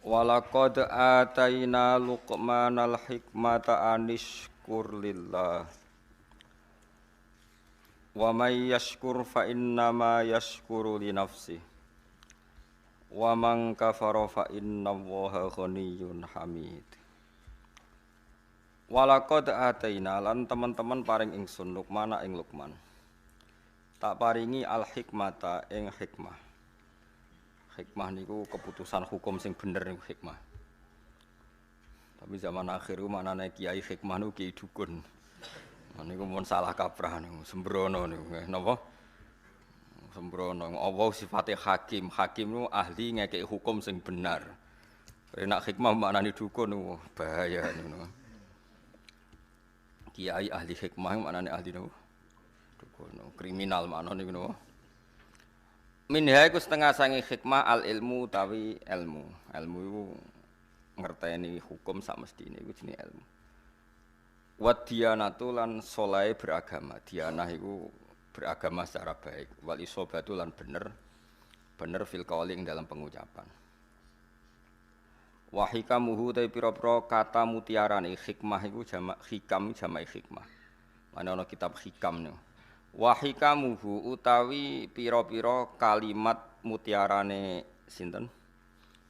Walaqad ataina Luqmanal hikmata anishkur lillah. Wa may yashkur fa innama yashkuru li nafsihi. Wa man kafara fa innallaha ghaniyyun hamid. Walaqad ataina lan teman-teman paring ingsun Luqman ing Luqman. Tak paringi al hikmata ing hikmah. Hikmah niku keputusan hukum sing bener niku hikmah. Tapi zaman akhir ku manane kiai hikmah niku kiai dukun. Niku mun salah kaprah niku sembrono niku napa? Sembrono. Allah sifate hakim. Hakim niku ahli ngekeki hukum sing bener. Nek hikmah maknane dukun niku bahaya niku. Kiai ahli hikmah maknane ahli niku dukun. Kriminal maknane niku napa? Minha iku setengah sangi hikmah al ilmu utawi ilmu. Ilmu iku ngerteni hukum sak mestine iku jenenge ilmu. Wa diyanatu lan saleh beragama. Diyanah iku beragama secara baik. Wal isobatu lan bener fil qauli ing dalam pengucapan. Wa hikamuhu ta pira-pira kata mutiarane hikmah iku jamak hikam jamak hikmah. Ana kitab hikam niku. Wa hikamuhu utawi pira-pira kalimat mutiarane sinten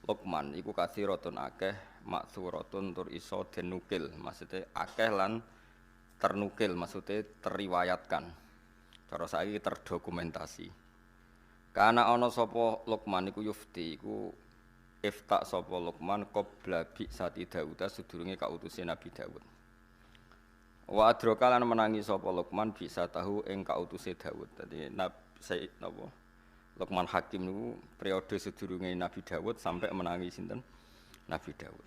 Luqman iku kathiratun akeh maksuratun tur iso denukil maksude akeh lan ternukil maksude teriwayatkan cara saiki terdokumentasi kana ana sapa Luqman iku yufti iku ifta sapa Luqman qabla bi sati Daud sedurunge kautuse Nabi Daud. Wa adraka lan menangi sapa Luqman bisa tahu ing kautuse Daud. Dadi Sayyid napa? Luqman Hakim niku periode sedurunge Nabi Daud sampai menangi sinten? Nabi Daud.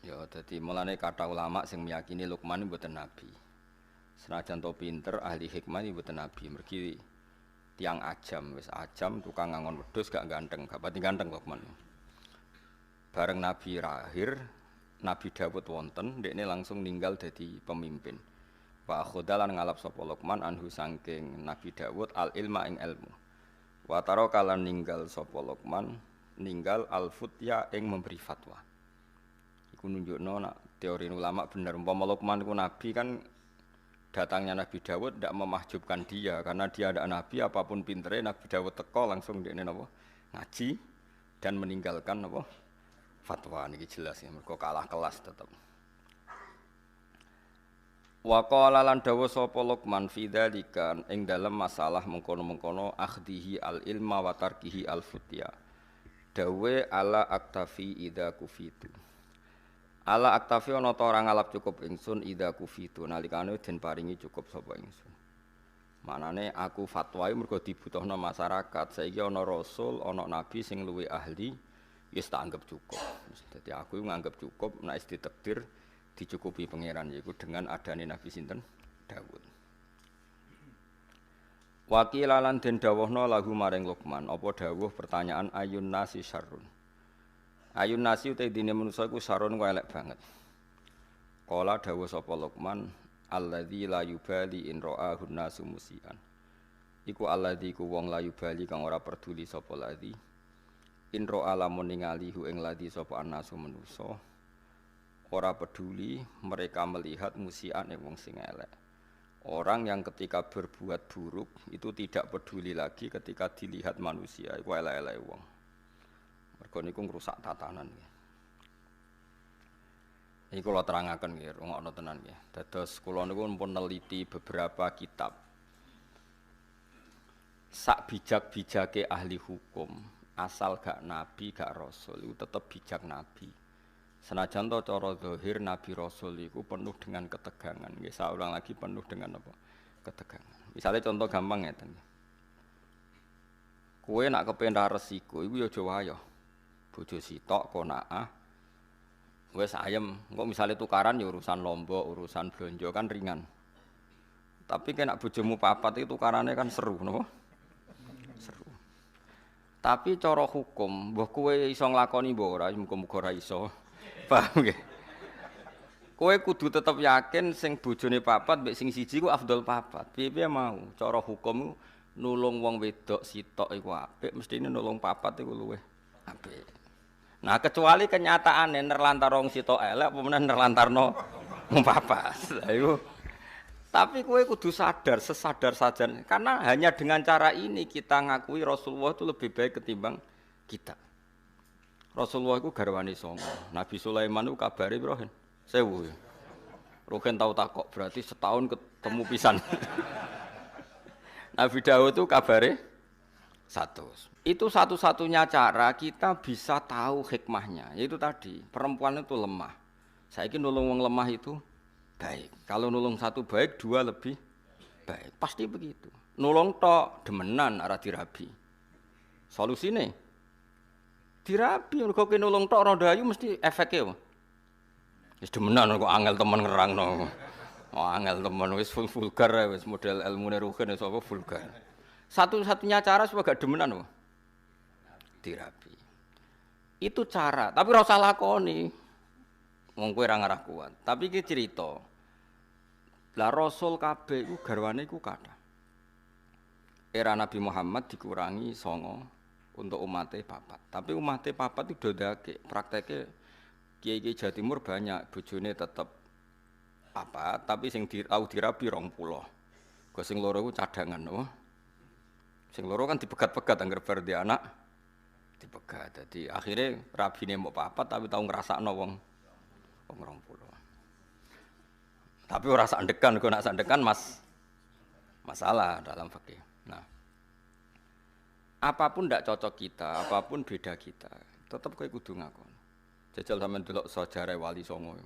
Ya dadi mulane kata ulama sing meyakini Luqman mboten nabi. Senajan to pinter ahli hikmah mboten nabi. Mergi tiang ajam, wis ajam tukang ngangon wedhus gak ganteng, gak pati ganteng Luqman. Bareng Nabi lahir Nabi Dawud wonten, dekne langsung ninggal dadi pemimpin. Wa khodalan ngalap sapa Luqman anhu saking Nabi Dawud al ilma ing ilmu. Wa taraka lan ninggal sapa Luqman ninggal al futya ing memberi fatwa. Iku nunjukno nak teori ulama bener umpama Luqman iku nabi kan datangnya Nabi Dawud ndak memahjubkan dia karena dia ada nabi apapun pintere Nabi Dawud teko langsung dekne napa ngaji dan meninggalkan napa fatwa niki jelas ya mergo kalah kelas tetep. Wa qala lan dawuh sapa Luqman fi dzalika ing dalem masalah mengkono-mengkono akhdihi al ilma wa tarkihi al futya. Dawe ala aktafi idza kufitu. Ala aktafi ana ta ora ngalap cukup ingsun idza kufitu nalikane den paringi cukup sapa ingsun. Manane aku fatwa mergo dibutuhno masyarakat. Saiki ana rasul, ana nabi sing luwih ahli wis tak anggap cukup. Dadi aku nganggep cukup nek wis ditakdir dicukupi pangeran yaiku dengan adane Nabi sinten Daud. Wakilalan den dawuhna lahu maring Luqman apa dawuh pertanyaan ayun nasi syarrun. Ayun nasi uta dine manusa iku syarrun ku elek banget. Kala dawuh sapa Luqman alladzi la yubali in ra'ahu nasu musian. Iku alladzi ku wong la yubali kang ora peduli sapa ladzi inro alamun ningali hu ing ladi sapa anasu manusa ora peduli mereka melihat musian wong sing elek. Orang yang ketika berbuat buruk itu tidak peduli lagi ketika dilihat manusia iku elek-elek wong. Mergo niku ngrusak tatanan nggih. Iki kula terangaken nggih, rungokno tenan nggih. Dados kula niku pun neliti beberapa kitab. Sak bijak-bijake ahli hukum asal gak nabi gak rasul itu tetap bijak nabi. Senajan to cara zahir nabi rasul iku penuh dengan ketegangan. Nggih saulang lagi penuh dengan apa? Ketegangan. Misalnya contoh gampang ngeten. Kowe nak kepen ra resiko iku ya aja wayah. Bojo sitok konaah. Wis ayem, engko misale tukaran ya urusan lombok, urusan blonjo kan ringan. Tapi kena bojomu papat itu tukarane kan seru napa? Seru. Tapi cara hukum, mbah kowe iso nglakoni mbah ora, muga-muga ora iso. Paham nggih? Kowe kudu tetep yakin sing bojone papat mbek sing siji ku afdol papat. Piye-piye mau, cara hukum nulung wong wedok sitok iku apik, mestine nulung papat iku luwih apik. Nah, kecuali kenyataane nerlantar wong sitok elek apa meneh nerlantarno papas. Lah iku tapi kowe kudu sadar, sesadar saja karena hanya dengan cara ini kita ngakui Rasulullah itu lebih baik ketimbang kita. Rasulullah itu garwane songo. Nabi Sulaiman itu kabare piro? 1000. Rogen tau takok berarti setahun ketemu pisan. Nabi Daud itu kabare 100. Itu satu-satunya cara kita bisa tahu hikmahnya. Yaitu tadi, perempuan itu lemah. Saiki nulung wong lemah itu baik. Kalau nulung satu baik, dua lebih baik. Pasti begitu. Nulung tok demenan ora dirabi. Solusine dirabi. Mergo ki nulung tok ora dayu mesti efeke. Wis demenan kok angel temen ngerangno. Oh, angel temen wis vulgar wis model ilmune rugen wis apa vulgar. Satu-satunya cara supaya gak demenan dirabi. Itu cara, tapi ora usah lakoni. Wong kowe ora ngarah kuat. Tapi iki cerita. Lah Rasul kabeh iku garwane iku kathah. Era Nabi Muhammad dikurangi 9 untuk umatnya 4. Tapi umatnya 4 itu dodake. Prakteknya kiai-kiai Jawa Timur banyak bojone tetep apa, tapi sing tau dirabi 20. Go sing loro iku cadangan, sing loro kan dipegat-pegat anggar bar di anak dipegat. Jadi akhirnya rabine mbok 4 tapi tau ngrasakno wong 20. Tapi ora sandekan, kok nak sandekan masalah dalam fikih. Nah, apapun ndak cocok kita, apapun beda kita, tetap kowe kudu ngakon. Jajal sampean delok sejarah Wali Songo.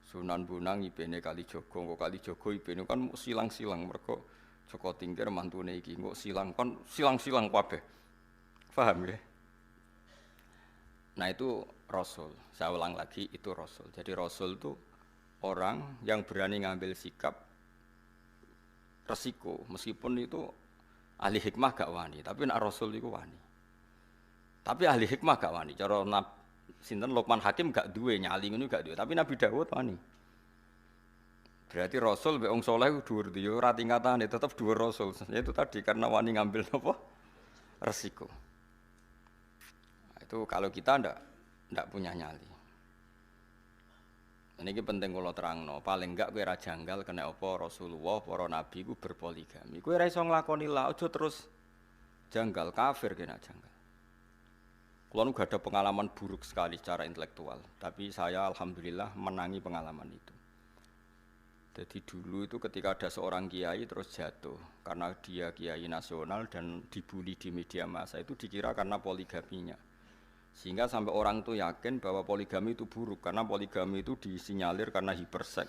Sunan Bonang ibene Kalijogo, kok Kalijogo ibene kan silang-silang mergo Joko Tingkir mantune iki kok silang kon silang-silang kabeh. Paham ya? Nah itu Rasul. Saya ulang lagi itu Rasul. Jadi Rasul itu orang yang berani ngambil sikap resiko meskipun itu ahli hikmah gak wani, tapi nak Rasul itu wani. Tapi ahli hikmah gak wani. Cara sinten Luqman Hakim gak duwe nyali ngono gak duwe, tapi Nabi Daud wani. Berarti Rasul mbek wong saleh dhuwur yo ora tingkatane tetep dhuwur Rasul. Itu tadi karena wani ngambil apa? Resiko. Itu kalau kita ndak punya nyali. Ini penting kalau terangno, paling enggak kowe ra janggal kena apa Rasulullah, para nabi ku berpoligami. Kowe ra iso nglakoni la aja terus janggal kafir kena janggal. Kulo nu gak ada pengalaman buruk sekali secara intelektual, tapi saya alhamdulillah menangi pengalaman itu. Jadi dulu itu ketika ada seorang kiai terus jatuh karena dia kiai nasional dan dibully di media massa itu dikira karena poligaminya. Sehingga sampai orang itu yakin bahwa poligami itu buruk karena poligami itu disinyalir karena hipersek.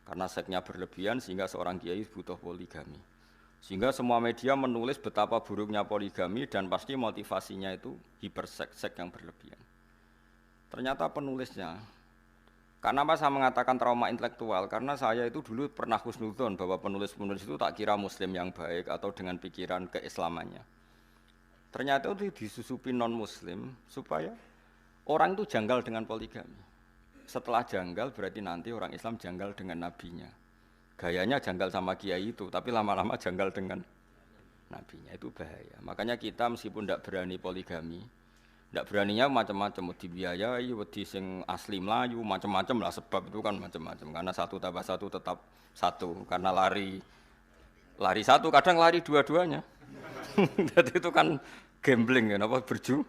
Karena seksnya berlebihan sehingga seorang kiai butuh poligami. Sehingga semua media menulis betapa buruknya poligami dan pasti motivasinya itu hipersek, seks yang berlebihan. Ternyata penulisnya, karena apa saya mengatakan trauma intelektual? Karena saya itu dulu pernah husnudzon bahwa penulis-penulis itu tak kira muslim yang baik atau dengan pikiran keislamannya. Ternyata itu disusupi non-muslim supaya orang itu janggal dengan poligami. Setelah janggal berarti nanti orang Islam janggal dengan nabinya. Gayanya janggal sama kiai itu, tapi lama-lama janggal dengan nabinya. Itu bahaya. Makanya kita meskipun tidak berani poligami, tidak beraninya macam-macam, dibiayai, wedi sing asli Melayu, macam-macam lah sebab itu kan macam-macam. Karena 1 tambah 1 tetap 1. Karena lari 1 kadang lari dua-duanya. Jadi itu kan gambling kan apa berjudi.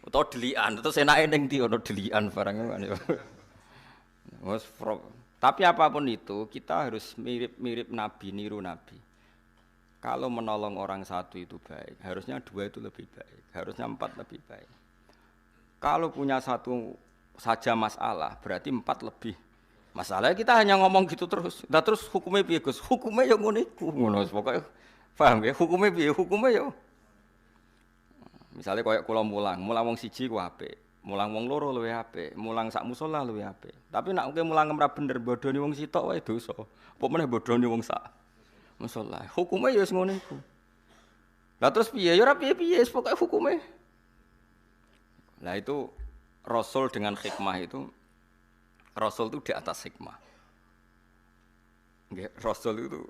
Atau delian, terus enake ning ndi ono delian barangnya kan ya. Tapi apapun itu kita harus mirip-mirip nabi, niru nabi. Kalau menolong orang 1 itu baik, harusnya 2 itu lebih baik, harusnya 4 lebih baik. Kalau punya 1 saja masalah, berarti 4 lebih. Masalahnya kita hanya ngomong gitu terus. Nah terus hukumnya piye Gus? Hukumnya ya ngono iku. Ngono pokoke paham ya? Hukumnya piye? Hukumnya ya. Misalnya koyo kula mulang wong siji ku apik. Mulang wong loro luwih apik, mulang sak musala luwih apik. Tapi nek kowe mulang ora bener bodoni wong sitok wae dosa. Apa meneh bodoni wong sak musala. Hukumnya ya wis ngono iku. Lah terus piye? Ya ora piye-piye, pokoke hukumnya. Nah itu Rasul dengan hikmah itu Rasul itu di atas hikmah. Rasul itu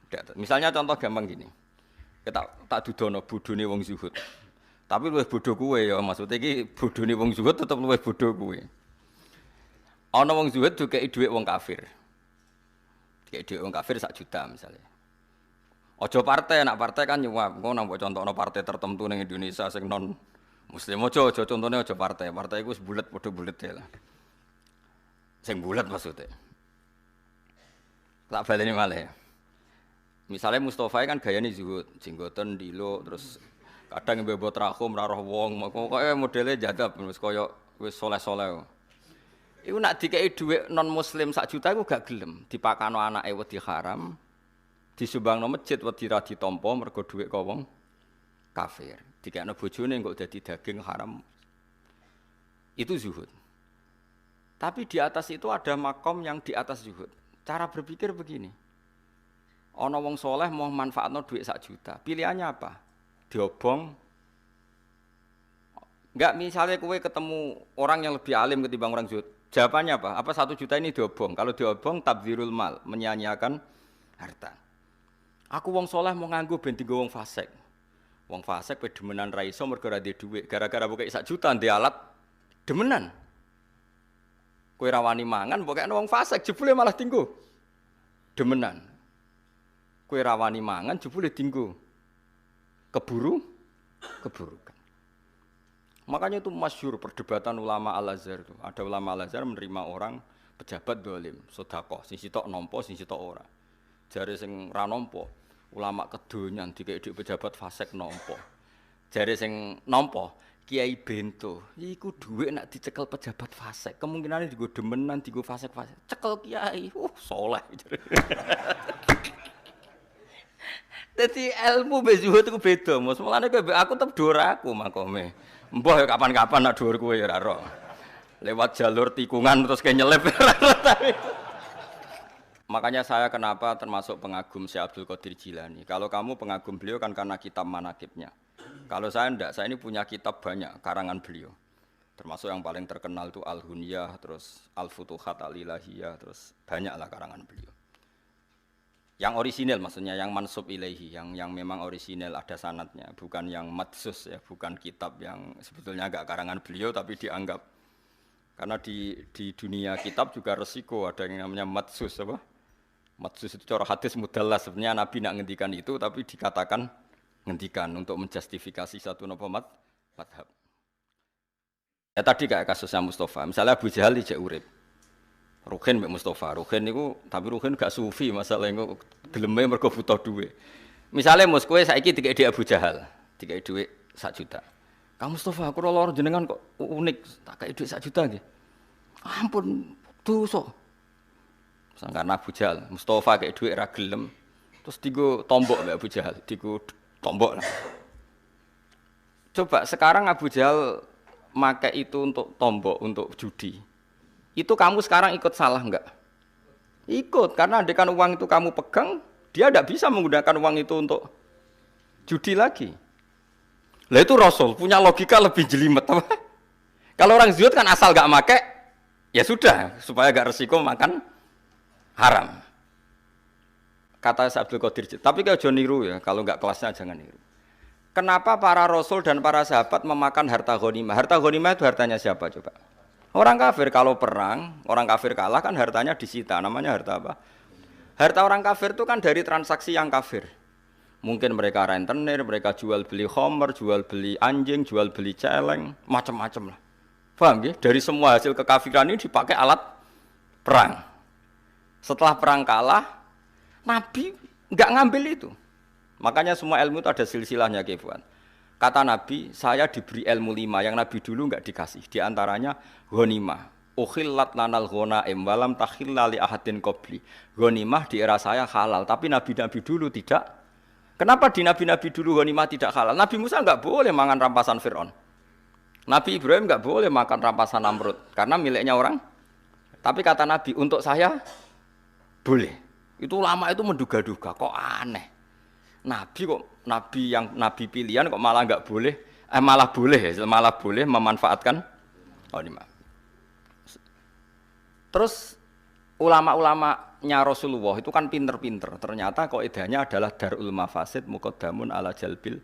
di atas. Misalnya contoh gampang gini. tak dudono bodhone wong zuhud. Tapi luwih bodho kowe ya, maksudnya iki bodhone wong zuhud tetep luwih bodho kowe. Ana wong zuhud dikeki dhuwit wong kafir. Dikeki dhuwit wong kafir 1 juta misalnya. Aja partai, nak partai kan nyuap. Engko nang mbok contohno partai tertentu ning Indonesia sing non muslim aja contone aja partai. Partai iku wis bulet padha bulete lah. Sing bulet maksudnya. Tak baleni malih. Misalnya Mustafa kan gayane zuhud, jenggoten ndilo terus kadang mbebo trahum ra roh wong, pokoke modele jadab wis kaya wis soleh-soleh. Iku nak dikeki dhuwit non muslim 1 juta iku gak gelem, dipakano anake wedi haram, disumbangno masjid wedi ra ditampa mergo dhuwit ka wong kafir. Dikekno bojone kok dadi daging haram. Itu zuhud. Tapi di atas itu ada makom yang di atas zuhud. Cara berpikir begini. Ana wong soleh mau manfaatno dhuwit 1 juta. Pilihannya apa? Diobong. Enggak, misalnya kowe ketemu orang yang lebih alim ketimbang orang zuhud. Jawabannya apa? Apa 1 juta ini diobong? Kalau diobong tabdzirul mal, menyia-nyiakan harta. Aku wong soleh mau nganggo ben dienggo wong fasik. Wong fasik pe demenan ra iso mergo ra duwe dhuwit. Gara-gara pokoke 1 juta ndek alat demenan. Kowe ra wani mangan pokoke wong fasik jebule malah dienggo demenan. Kowe ra wani mangan jebule dienggo keburukan. Makanya itu masyhur perdebatan ulama Al-Azhar itu. Ada ulama Al-Azhar menerima orang pejabat dolim, sedekah, sing sitok nampa, sing sitok ora. Jare sing ra nampa, ulama kedonyan dikek pejabat fasik nampa. Jare sing nampa, Kiai Bento, iku dhuwit nak dicekel pejabat fasik, kemungkinane dienggo demenan, dienggo fasik-fasik. Cekel kiai, saleh. Dadi ilmu mbek zuhud iku beda, Mas. Mulane kowe mbek aku tetep dhuwur aku makome. Mbah ya kapan-kapan nak dhuwur kowe ya ora ro. Lewat jalur tikungan terus kayak nyelip. Makanya saya kenapa termasuk pengagum Syekh Abdul Qadir Jilani. Kalau kamu pengagum beliau kan karena kitab manakibnya. Kalau saya enggak, saya ini punya kitab banyak karangan beliau. Termasuk yang paling terkenal itu Al-Hunyah, terus Al-Futuhat Al-Ilahiyah, terus banyaklah karangan beliau. Yang orisinil maksudnya, yang mansub ilaihi, yang memang orisinil ada sanadnya, bukan yang madsus ya, bukan kitab yang sebetulnya agak karangan beliau tapi dianggap. Karena di dunia kitab juga resiko ada yang namanya madsus apa? Madsus itu cara hadis mudallas, sebenarnya Nabi nak ngendikan itu tapi dikatakan ngendikan untuk menjustifikasi satu madhab. Ya tadi kayak kasusnya Mustafa, misalnya Abu Jahal dijak urip. Ruhin mbek Mustafa, Ruhin niku tapi Ruhin gak sufi, masalah niku geleme mergo butuh dhuwit. Misale mus kowe saiki dikek Abu Jahal, dikek dhuwit 1 juta. Kang Mustafa, kula loro jenengan kok unik, tak kei dhuwit 1 juta nggih. Ampun, dosa. Sangkan Abu Jahal, Mustafa kei dhuwit ra gelem, terus dienggo tombok mbek Abu Jahal, dienggo tombok lah. Coba sekarang Abu Jahal make itu untuk tombok, untuk judi. Itu kamu sekarang ikut salah enggak? Ikut, karena andekan uang itu kamu pegang, dia tidak bisa menggunakan uang itu untuk judi lagi. Lah itu Rasul punya logika lebih jelimet. Kalau orang zuhud kan asal enggak make, ya sudah, supaya enggak resiko makan haram. Kata Abdul Qadir, tapi kalau jangan niru ya, kalau enggak kelasnya jangan niru. Kenapa para Rasul dan para sahabat memakan harta ghanimah? Harta ghanimah itu hartanya siapa coba? Orang kafir kalau perang, orang kafir kalah kan hartanya disita, namanya harta apa? Harta orang kafir itu kan dari transaksi yang kafir. Mungkin mereka rentenir, mereka jual beli khamr, jual beli anjing, jual beli celeng, macam-macam lah. Paham ya? Dari semua hasil kekafiran ini dipakai alat perang. Setelah perang kalah, Nabi enggak ngambil itu. Makanya semua ilmu itu ada silsilahnya, Kefuan. Kata Nabi, saya diberi ilmu 5 yang Nabi dulu enggak dikasih. Di antaranya ghanimah. Ukhillat lanal ghanaim walam takhilla li ahadin qabli. Ghanimah di era saya halal, tapi nabi-nabi dulu tidak. Kenapa di nabi-nabi dulu ghanimah tidak halal? Nabi Musa enggak boleh makan rampasan Firaun. Nabi Ibrahim enggak boleh makan rampasan Namrud karena miliknya orang. Tapi kata Nabi, untuk saya boleh. Itu ulama itu menduga-duga, kok aneh. Nabi kok nabi pilihan kok malah enggak boleh, malah boleh memanfaatkan ghanimah. Terus ulama-ulamanya Rasulullah itu kan pinter-pinter. Ternyata kaidahnya adalah darul mafasid muqaddamun ala jalbil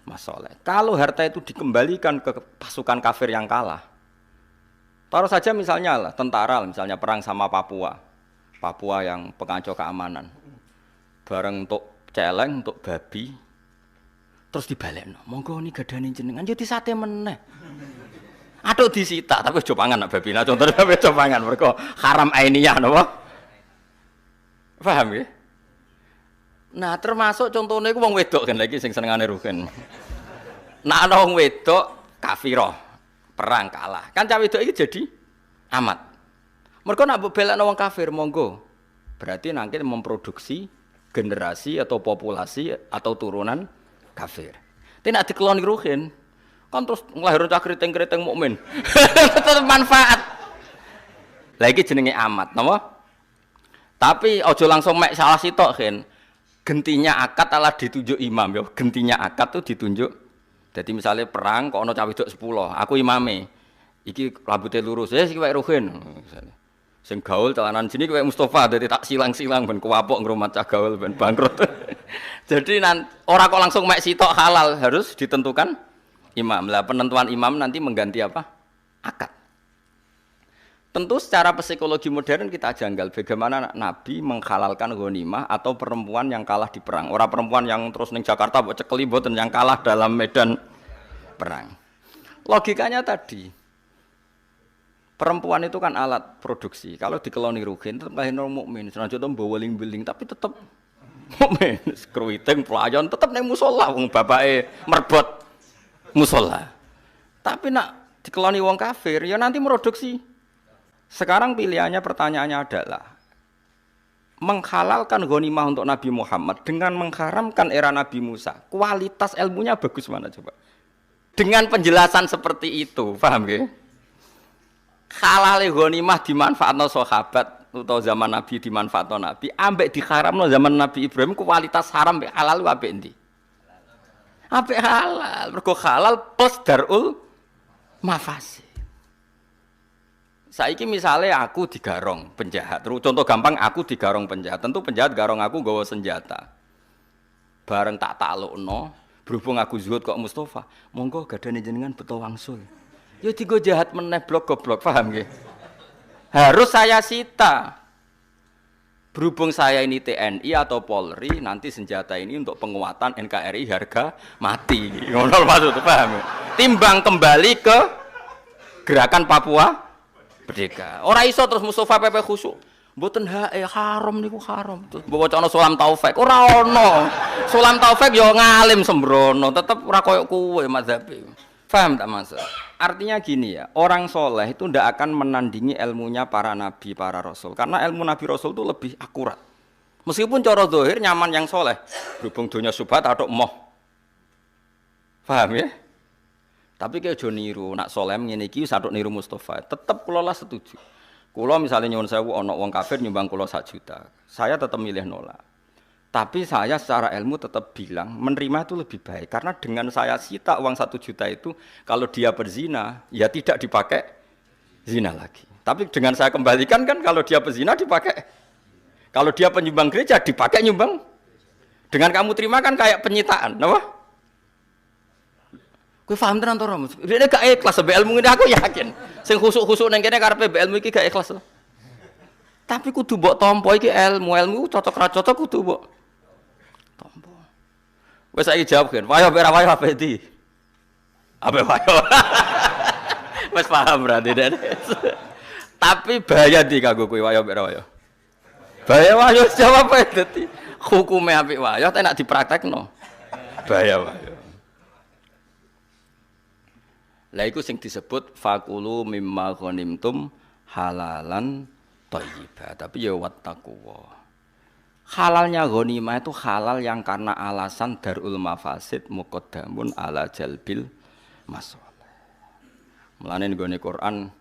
masoleh. Kalau harta itu dikembalikan ke pasukan kafir yang kalah, taruh saja misalnya lah tentara, misalnya perang sama Papua, Papua yang pengacau keamanan, bareng untuk celeng, untuk babi, terus dibalekno. Monggo ini gadane jenengan, yo disate meneh. Aduh disita, tapi coba pangan nak babi. Nah contohnya babi coba pangan, mereka haram ainiyah, napa? Paham ya? Nah termasuk contohnya itu wong wedok kan lagi sing senengane rugen. Nah ana wong wedok kafirah, perang kalah. Kan cah wedok iki jadi amat. Mereka nak belakno wong kafir monggo. Berarti nanti memproduksi generasi atau populasi atau turunan kafir. Tapi nak dikeloni rugen. Kan terus nglahirin cah keriting-keriting mukmin. Tetep manfaat. Lah iki jenenge amat, napa? Tapi aja langsung mek salah sitok, Gen. Gentinya akad alah ditunjuk imam ya. Gentinya akad tuh ditunjuk. Jadi misalnya perang kok ana cah wedok 10, aku imame. Iki rambutnya lurus, iki wae Ruhin. Sing gaul celanan sini kayak Mustafa, dadi tak silang-silang ben kuwapok ngrumat cah gaul ben bangkrut. Jadi ora kok langsung mek sitok halal, harus ditentukan imam. Lah penentuan imam nanti mengganti apa? Akad. Tentu secara psikologi modern kita janggal bagaimana Nabi menghalalkan ghanimah atau perempuan yang kalah di perang. Orang perempuan yang terus ning Jakarta mbok cekeli mboten yang kalah dalam medan perang. Logikanya tadi perempuan itu kan alat produksi. Kalau dikeloni rugen tetap lahirno mukmin. Senajan to mbawa weling-weling tapi tetap mukmin. Kruiting pelayan tetap ning musala wong bapake merbot musala. Tapi nak dikeloni wong kafir ya nanti produksi. Sekarang pilihannya pertanyaannya adalah menghalalkan ghanimah untuk Nabi Muhammad dengan mengharamkan era Nabi Musa. Kualitas ilmunya bagus mana coba? Dengan penjelasan seperti itu, paham nggih? Halale ghanimah dimanfaatno sahabat utawa zaman Nabi dimanfaatno Nabi, ambek diharamno zaman Nabi Ibrahim kualitas haram mbek halal apik endi? Apik halal, mergo halal plus darul mafasid. Saiki misalnya aku digarong penjahat, contoh gampang aku digarong penjahat, tentu penjahat garong aku nggawa senjata. Bareng tak taklukno, berhubung aku zuhud kok Mustafa, monggo gadane jenengan beto wangsul. Ya digo jahat meneh blok goblok, paham nggih? Harus saya sita. Berhubung saya ini TNI atau Polri, nanti senjata ini untuk penguatan NKRI harga mati. Ngono maksud paham? Timbang kembali ke gerakan Papua Merdeka. Ora iso terus Mustafa PP khusuk. Mboten haram niku haram. Terus mbok wacana Sulam Taufik. Ora ono. Sulam Taufik ya ngalim sembrono, tetep ora koyo kowe mazhabe. Paham tak Mas? Artinya gini ya, orang soleh itu ndak akan menandingi ilmunya para nabi, para rasul. Karena ilmu nabi rasul itu lebih akurat. Meskipun cara zahir nyaman yang soleh. Berhubung dunia subhat atau moh. Paham ya? Tapi kayak aja niru, nak soleh ngene iki sadok niru Mustafa. Tetep kula lah setuju. Kula misalnya nyuwun sewu ana wong kafir nyumbang kula 1 juta. Saya tetap milih nolak. Tapi saya secara ilmu tetap bilang menerima itu lebih baik karena dengan saya sita uang 1 juta itu kalau dia berzina ya tidak dipakai zina lagi. Tapi dengan saya kembalikan kan kalau dia berzina dipakai. Kalau dia penyumbang gereja dipakai nyumbang. Dengan kamu terima kan kayak penyitaan, apa? Kowe paham tenan to, Rom? Dene gak ikhlas be ilmu ini aku yakin. Sing khusuk-khusuk ning kene karepe be ilmu iki gak ikhlas. Tapi kudu mbok tampa iki ilmu cocok ra cocok kudu mbok tampa. Wes saiki jawab kan. Wayo ora wayo apa iki? Apa wayo? Wes paham berarti dene. Tapi bahaya di kanggo kowe wayo ora wayo. Bahaya wayo jawab ae dadi hukume apik wayo tapi nek dipraktekno. Bahaya wayo. Lah iku sing disebut fakulu mimma ghanimtum halalan thayyibah. Tapi ya wattaqwa. Halalnya ghanimah itu halal yang karena alasan darul mafasid muqaddamun ala jalbil masalih. Mulane nggone Quran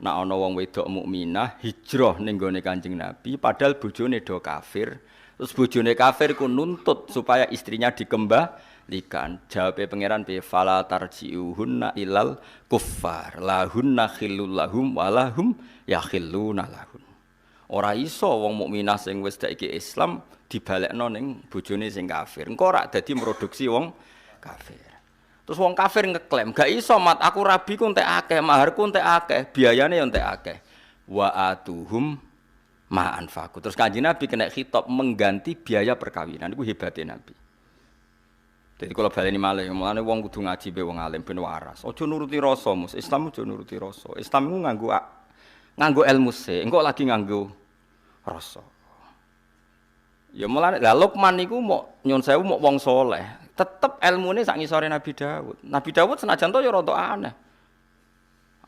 nek ana wong wedok mukminah hijrah ning gone Kanjeng Nabi padahal bojone do kafir. Terus bojone kafir ku nuntut supaya istrinya dikembalikan. Jawabe pangeran bi fala tarji'uhunna ilal kuffar lahunna khillul lahum walahum yakhilluna lahun. Ora iso wong mukminah sing wis saiki Islam dibalekno ning bojone sing kafir. Engko ora dadi produksi wong kafir. Terus wong kafir ngeklaim, gak iso mat aku rabi ku entek akeh, maharku entek akeh, biayane yo entek akeh. Wa atuhum ma anfaqu. Terus Kanjeng Nabi kena khitab mengganti biaya perkawinan. Iku hebatnya Nabi. Jadi kalau baleni malih, mulane wong kudu ngaji be wong alim ben waras. Aja nuruti rasa, Mus. Islam aja nuruti rasa. Islam iku nganggo ilmu sik, engko lagi nganggo rasa. Ya mulane lha Luqman niku mok nyun sewu mok wong saleh, tetep ilmune sak ngisore Nabi Daud. Nabi Daud senajan to ya rada aneh.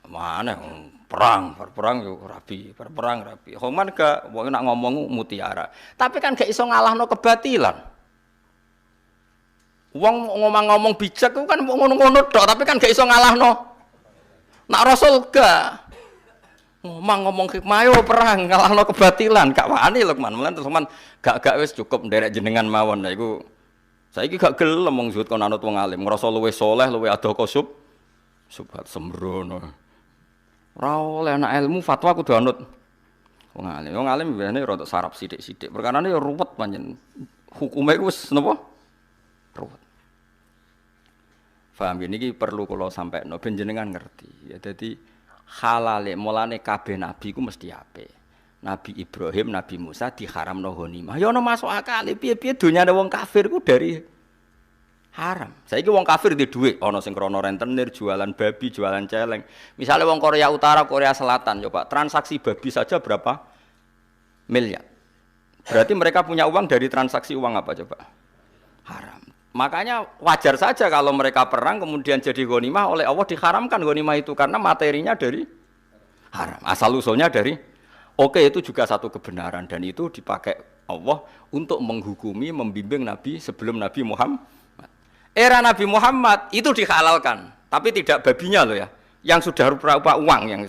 Aneh perang yo rabi, perang rabi. Homan gak wong nak ngomong mutiara. Tapi kan gak iso ngalahno kebatilan. Wong ngomong bijak itu kan ngono-ngono tok, tapi kan gak iso ngalahno. Nak Rasul gak. Ngomong hikmah yo perang ngalahno kebatilan, gak wani Luqman. Mulan terus Luqman gak wis cukup nderek jenengan mawon. Lah iku saiki gak gelem wong zuhud kon anut wong alim, ngrasa luwih saleh, luwih adoh kosub subhat sembrono. Ora oleh anak ilmu fatwa kudu anut wong alim. Wong alim biasane rada sarap sithik-sithik. Perkarane yo ruwet pancen. Hukume wis napa? Ruwet. Paham ini perlu kalau sampai no ben jenengan ngerti. Ya jadi halale mulane kabeh nabi ku mesti apik. Nabi Ibrahim, Nabi Musa diharamno ghanimah. Ya ono masuk akal piye-piye donyane wong kafir ku dari haram. Saiki wong kafir di dhuwit, ana sing krana rentenir, jualan babi, jualan celeng. Misalnya wong Korea Utara, Korea Selatan, coba transaksi babi saja berapa miliar. Berarti mereka punya uang dari transaksi uang apa coba? Haram. Makanya wajar saja kalau mereka perang kemudian jadi ghanimah oleh Allah diharamkan ghanimah itu karena materinya dari haram. Asal usulnya dari itu juga satu kebenaran dan itu dipakai Allah untuk menghukumi, membimbing Nabi sebelum Nabi Muhammad. Era Nabi Muhammad itu dihalalkan, tapi tidak babinya loh ya, yang sudah rupa-rupa uang yang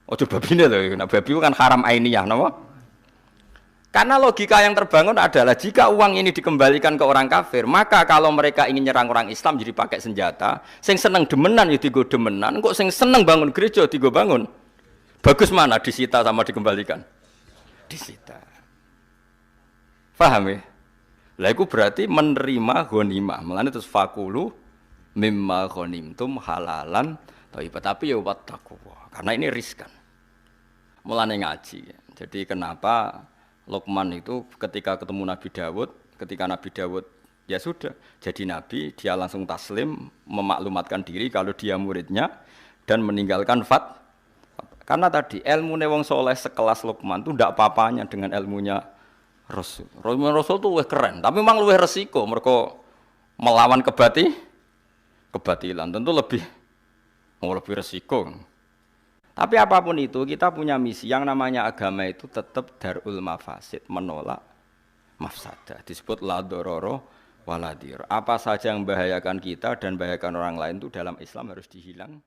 ojo babine loh, nah babi itu kan haram ainiyah, napa? Karena logika yang terbangun adalah jika uang ini dikembalikan ke orang kafir, maka kalau mereka ingin nyerang orang Islam jadi pakai senjata, sing seneng demenan ya digo demenan, kok sing seneng bangun gereja digo bangun. Bagus mana disita sama dikembalikan? Disita. Paham ya? Lah itu berarti menerima ghanimah. Mulane terus fakulu mimma ghanimtum halalan thayyiban. Tapi ya wattaqwa. Karena ini riskan. Mulane ngaji. Jadi kenapa Luqman itu ketika ketemu Nabi Daud, ketika Nabi Daud ya sudah jadi nabi, dia langsung taslim, memaklumatkan diri kalau dia muridnya dan meninggalkan karena tadi ilmu wong soleh sekelas Luqman itu tidak apa-apanya dengan ilmunya Rasul. Rasul itu lebih keren, tapi memang lebih resiko mereka melawan kebatilan, tentu lebih resiko. Tapi apapun itu kita punya misi yang namanya agama itu tetap darul mafasid, menolak mafsadah. Disebut la dororo waladir. Apa saja yang membahayakan kita dan membahayakan orang lain itu dalam Islam harus dihilang.